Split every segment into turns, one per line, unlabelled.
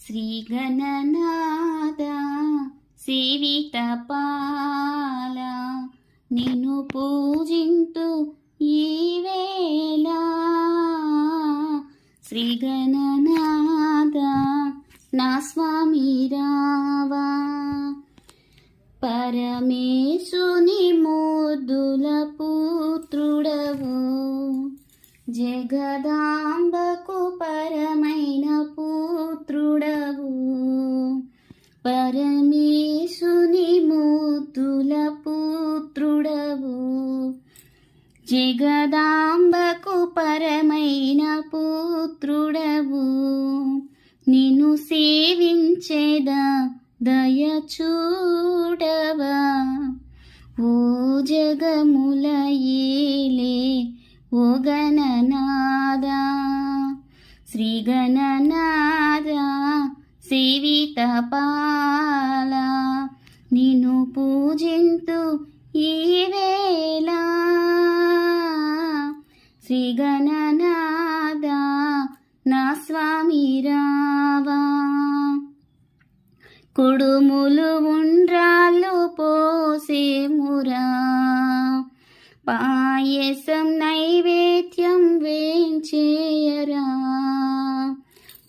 శ్రీ గణనాథ సేవిత పాల నిన్ను పూజింతు ఈవేళ. శ్రీ గణనాథ నా స్వామి రావా, పరమేశుని ముద్దుల పుత్రుడవు, జగదాంబకు పరమైన పుత్రుడవు. పరమేశుని ముద్దుల పుత్రుడవు, జగదాంబకు పరమైన పుత్రుడవు. నిన్ను సేవించేదా దయ చూడవా, ఓ జగముల ఏలే ఓ గణనాథ. శ్రీ గణనాథ సేవిత పాల నిన్ను పూజింతు ఈవేళ. శ్రీ గణనాథ నా స్వామి రావా, కుడుములు ఉండ్రాళ్ళు పోసేమురా, పాయసం నైవేద్యం వేంచేయరా.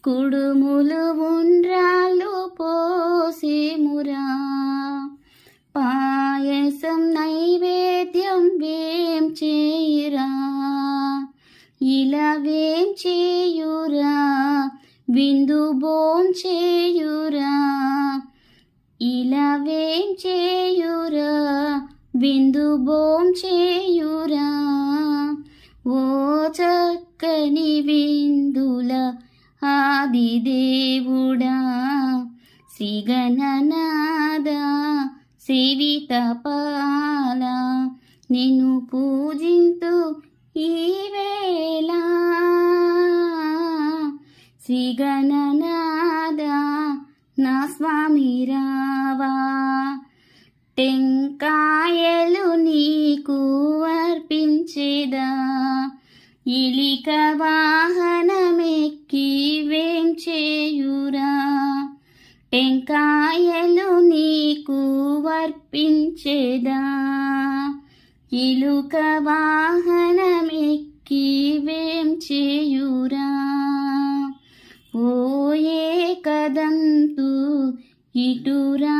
కుడుములు ఉండ్రాళ్ళు పోసేమురా, పాయసం నైవేద్యం వేంచేయరా. ఇలా వేంచేయురా విందు భోంచేయురా, ఇలా వేంచేయురా విందు భోంచేయురా. ఓ చక్కని విందుల ఆదిదేవుడా, శ్రీ గణనాథ సేవిత పాల నిన్ను పూజింతు ఈవేళ. శ్రీ గణనాథ నా స్వామి రావా, టెంకాయలు నీకు అర్పించేదా, ఇలిక వాహనమెక్కి వేంచేయురా. టెంకాయలు నీకు అర్పించేదా, ఇలుక వాహనమెక్కి వేంచేయురా. ఓ ఏకదంతు ఇటురా